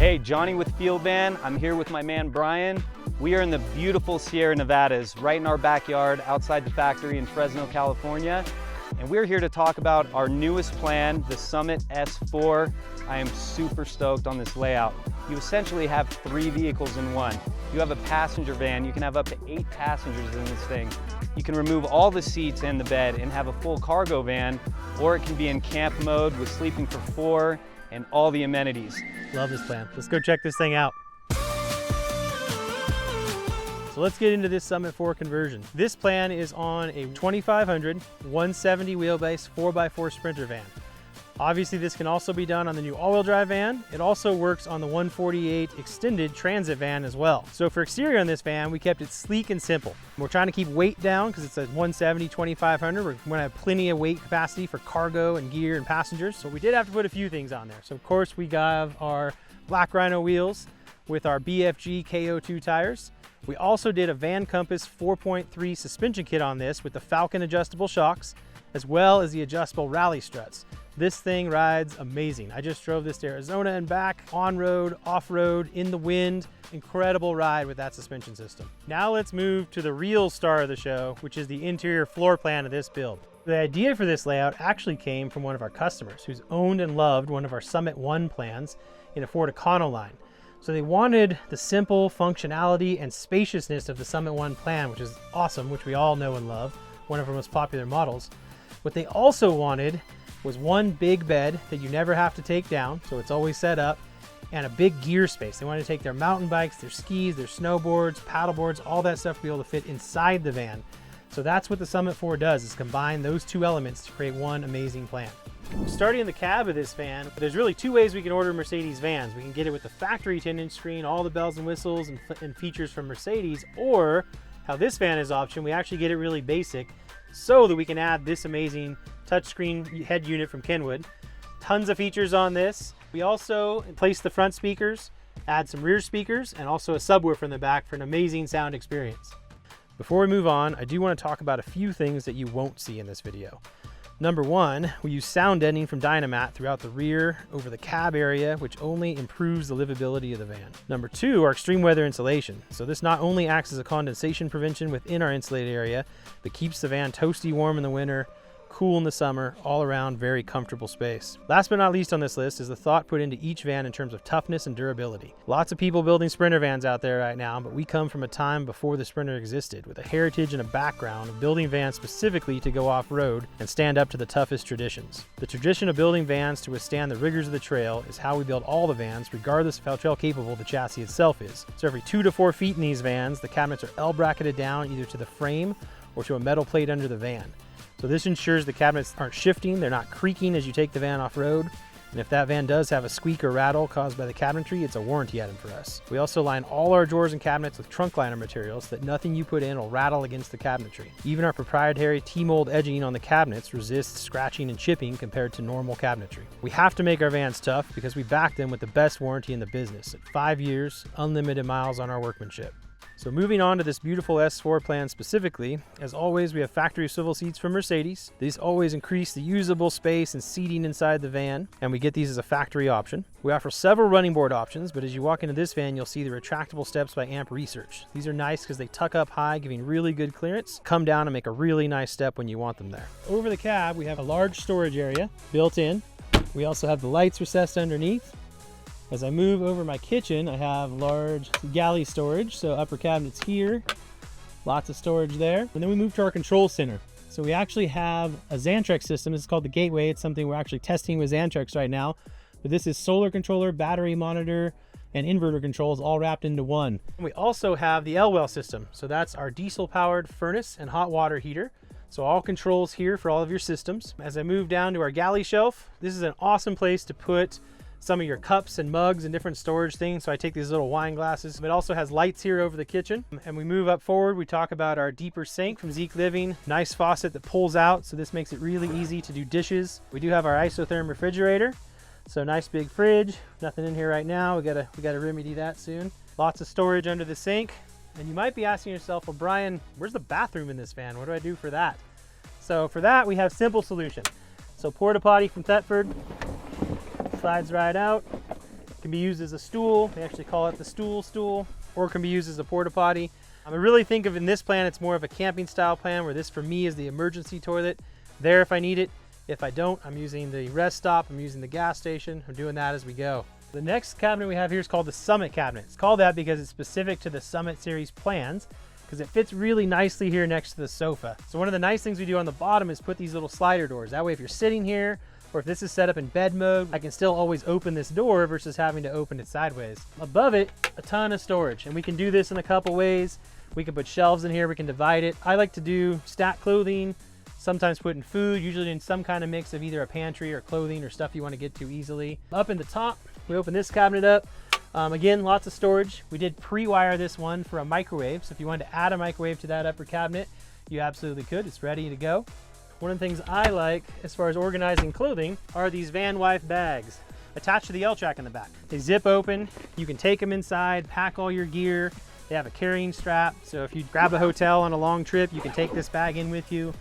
Hey, Johnny with fieldvan. I'm here with my man Brian. We are in the beautiful Sierra Nevadas, right in our backyard outside the factory in Fresno, California. And we're here to talk about our newest plan, the Summit S4. I am super stoked on this layout. You essentially have 3 vehicles in one. You have a passenger van. You can have up to 8 passengers in this thing. You can remove all the seats and the bed and have a full cargo van, or it can be in camp mode with sleeping for 4 and all the amenities. Love this plan. Let's go check this thing out. So let's get into this Summit 4 conversion. This plan is on a 2500 170 wheelbase 4x4 Sprinter van. Obviously this can also be done on the new all-wheel drive van. It also works on the 148 extended transit van as well. So for exterior on this van, we kept it sleek and simple. We're trying to keep weight down because it's a 170 2500. We're going to have plenty of weight capacity for cargo and gear and passengers. So we did have to put a few things on there. So of course we have our Black Rhino wheels with our BFG KO2 tires. We also did a Van Compass 4.3 suspension kit on this with the Falcon adjustable shocks, as well as the adjustable rally struts. This thing rides amazing. I just drove this to Arizona and back, on-road, off-road, in the wind. Incredible ride with that suspension system. Now let's move to the real star of the show, which is the interior floor plan of this build. The idea for this layout actually came from one of our customers who's owned and loved one of our Summit 1 plans in a Ford Econoline. So they wanted the simple functionality and spaciousness of the Summit 1 plan, which is awesome, which we all know and love, one of our most popular models. What they also wanted was one big bed that you never have to take down, so it's always set up, and a big gear space. They wanted to take their mountain bikes, their skis, their snowboards, paddle boards, all that stuff to be able to fit inside the van. So that's what the Summit 4 does, is combine those 2 elements to create one amazing plan. Starting in the cab of this van, there's really 2 ways we can order Mercedes vans. We can get it with the factory 10-inch screen, all the bells and whistles and features from Mercedes, or how this van is option, we actually get it really basic so that we can add this amazing touchscreen head unit from Kenwood. Tons of features on this. We also place the front speakers, add some rear speakers, and also a subwoofer in the back for an amazing sound experience. Before we move on, I do want to talk about a few things that you won't see in this video. Number 1, we use sound deadening from Dynamat throughout the rear over the cab area, which only improves the livability of the van. Number 2, our extreme weather insulation. So this not only acts as a condensation prevention within our insulated area, but keeps the van toasty warm in the winter, cool in the summer, all around very comfortable space. Last but not least on this list is the thought put into each van in terms of toughness and durability. Lots of people building Sprinter vans out there right now, but we come from a time before the Sprinter existed, with a heritage and a background of building vans specifically to go off-road and stand up to the toughest traditions. The tradition of building vans to withstand the rigors of the trail is how we build all the vans, regardless of how trail capable the chassis itself is. So every 2 to 4 feet in these vans, the cabinets are L-bracketed down either to the frame or to a metal plate under the van. So this ensures the cabinets aren't shifting, they're not creaking as you take the van off-road, and if that van does have a squeak or rattle caused by the cabinetry, it's a warranty item for us. We also line all our drawers and cabinets with trunk liner materials so that nothing you put in will rattle against the cabinetry. Even our proprietary T-mold edging on the cabinets resists scratching and chipping compared to normal cabinetry. We have to make our vans tough because we back them with the best warranty in the business at 5 years, unlimited miles on our workmanship. So moving on to this beautiful S4 plan specifically, as always we have factory swivel seats from Mercedes. These always increase the usable space and seating inside the van, and we get these as a factory option. We offer several running board options, but as you walk into this van you'll see the retractable steps by Amp Research. These are nice because they tuck up high, giving really good clearance, come down and make a really nice step when you want them there. Over the cab we have a large storage area built in. We also have the lights recessed underneath. As I move over my kitchen, I have large galley storage, so upper cabinets here, lots of storage there. And then we move to our control center. So we actually have a Xantrex system. This is called the Gateway. It's something we're actually testing with Xantrex right now. But this is solar controller, battery monitor, and inverter controls all wrapped into one. And we also have the L-Well system. So that's our diesel-powered furnace and hot water heater. So all controls here for all of your systems. As I move down to our galley shelf, this is an awesome place to put some of your cups and mugs and different storage things. So I take these little wine glasses. It also has lights here over the kitchen. And we move up forward, we talk about our deeper sink from Zeke Living. Nice faucet that pulls out, so this makes it really easy to do dishes. We do have our isotherm refrigerator. So nice big fridge. Nothing in here right now. We gotta remedy that soon. Lots of storage under the sink. And you might be asking yourself, well, Brian, where's the bathroom in this van? What do I do for that? So for that, we have simple solution. So porta potty from Thetford, slides right out. It can be used as a stool. They actually call it the stool, or it can be used as a porta potty. I really think of in this plan, it's more of a camping style plan where this for me is the emergency toilet. There if I need it. If I don't, I'm using the rest stop, I'm using the gas station. I'm doing that as we go. The next cabinet we have here is called the Summit cabinet. It's called that because it's specific to the Summit series plans, because it fits really nicely here next to the sofa. So one of the nice things we do on the bottom is put these little slider doors. That way if you're sitting here, or if this is set up in bed mode, I can still always open this door versus having to open it sideways. Above it, a ton of storage, and we can do this in a couple ways. We can put shelves in here, we can divide it. I like to do stack clothing, sometimes putting food, usually in some kind of mix of either a pantry or clothing or stuff you want to get to easily. Up in the top, we open this cabinet up. Again, lots of storage. We did pre-wire this one for a microwave, so if you wanted to add a microwave to that upper cabinet, you absolutely could. It's ready to go. One of the things I like as far as organizing clothing are these Van Wife bags attached to the L-track in the back. They zip open, you can take them inside, pack all your gear. They have a carrying strap, so if you grab a hotel on a long trip, you can take this bag in with you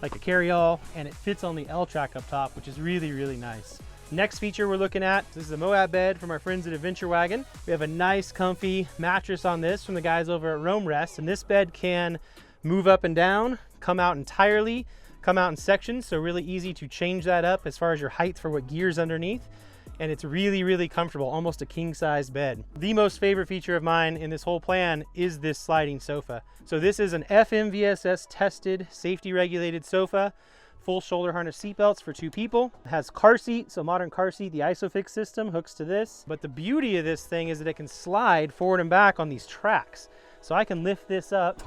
like a carry-all, and it fits on the L-track up top, which is really, really nice. Next feature we're looking at, this is a Moab bed from our friends at Adventure Wagon. We have a nice comfy mattress on this from the guys over at Roam Rest, and this bed can move up and down, come out entirely, come out in sections, so really easy to change that up as far as your height for what gear's underneath. And it's really, really comfortable, almost a king-size bed. The most favorite feature of mine in this whole plan is this sliding sofa. So this is an FMVSS tested, safety regulated sofa, full shoulder harness seatbelts for 2 people. It has car seat, so modern car seat, the ISOFIX system hooks to this. But the beauty of this thing is that it can slide forward and back on these tracks. So I can lift this up,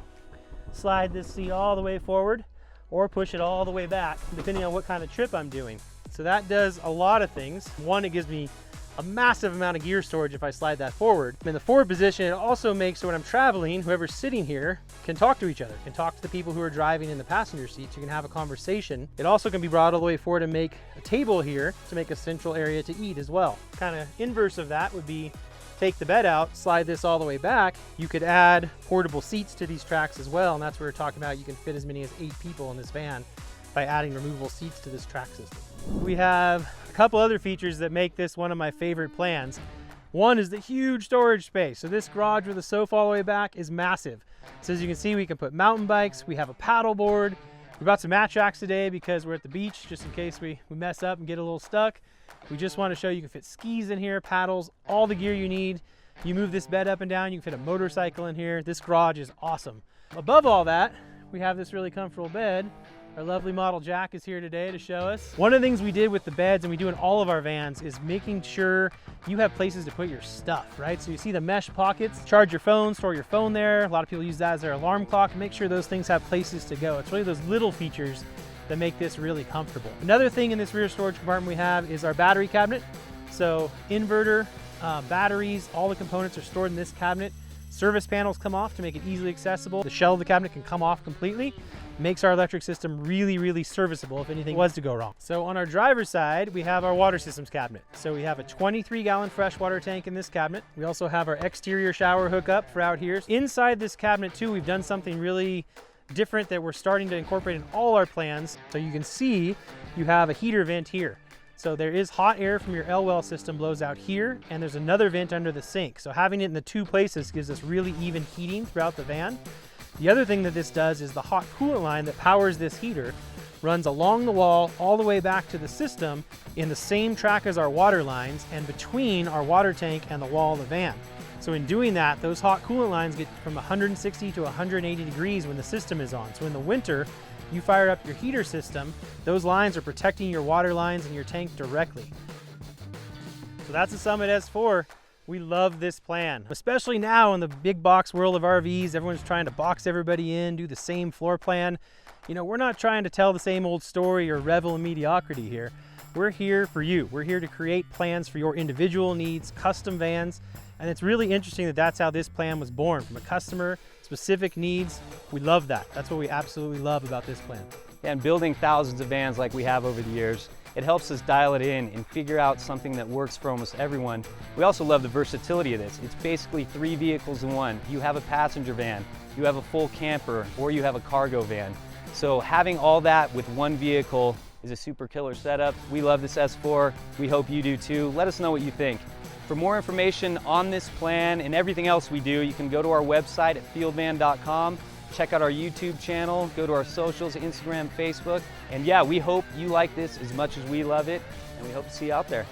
slide this seat all the way forward, or push it all the way back, depending on what kind of trip I'm doing. So that does a lot of things. One, it gives me a massive amount of gear storage if I slide that forward. In the forward position, it also makes so when I'm traveling, whoever's sitting here can talk to each other, can talk to the people who are driving in the passenger seats. You can have a conversation. It also can be brought all the way forward and make a table here to make a central area to eat as well. Kind of inverse of that would be take the bed out, slide this all the way back. You could add portable seats to these tracks as well, and that's what we're talking about. You can fit as many as 8 people in this van by adding removable seats to this track system. We have a couple other features that make this one of my favorite plans. One is the huge storage space. So this garage with the sofa all the way back is massive. So as you can see, we can put mountain bikes, we have a paddle board. We brought some mat tracks today because we're at the beach, just in case we mess up and get a little stuck. We just want to show you can fit skis in here, paddles, all the gear you need. You move this bed up and down, you can fit a motorcycle in here. This garage is awesome. Above all that, we have this really comfortable bed. Our lovely model Jack is here today to show us. One of the things we did with the beds, and we do in all of our vans, is making sure you have places to put your stuff, right? So you see the mesh pockets, charge your phone, store your phone there. A lot of people use that as their alarm clock. Make sure those things have places to go. It's really those little features that make this really comfortable. Another thing in this rear storage compartment we have is our battery cabinet. So inverter, batteries, all the components are stored in this cabinet. Service panels come off to make it easily accessible. The shell of the cabinet can come off completely. Makes our electric system really, really serviceable if anything was to go wrong. So on our driver's side, we have our water systems cabinet. So we have a 23-gallon freshwater tank in this cabinet. We also have our exterior shower hookup for out here. Inside this cabinet too, we've done something really different that we're starting to incorporate in all our plans. So you can see you have a heater vent here. So there is hot air from your L-well system blows out here, and there's another vent under the sink. So having it in the 2 places gives us really even heating throughout the van. The other thing that this does is the hot coolant line that powers this heater runs along the wall all the way back to the system in the same track as our water lines and between our water tank and the wall of the van. So in doing that, those hot coolant lines get from 160 to 180 degrees when the system is on. So in the winter, you fire up your heater system, those lines are protecting your water lines and your tank directly. So that's the Summit S4. We love this plan, especially now in the big box world of RVs. Everyone's trying to box everybody in, do the same floor plan. You know, we're not trying to tell the same old story or revel in mediocrity here. We're here for you. We're here to create plans for your individual needs, custom vans. And it's really interesting that that's how this plan was born, from a customer, specific needs. We love that. That's what we absolutely love about this plan. And building thousands of vans like we have over the years, it helps us dial it in and figure out something that works for almost everyone. We also love the versatility of this. It's basically 3 vehicles in one. You have a passenger van, you have a full camper, or you have a cargo van. So having all that with one vehicle is a super killer setup. We love this S4. We hope you do too. Let us know what you think. For more information on this plan and everything else we do, you can go to our website at fieldvan.com, check out our YouTube channel, go to our socials, Instagram, Facebook, and yeah, we hope you like this as much as we love it, and we hope to see you out there.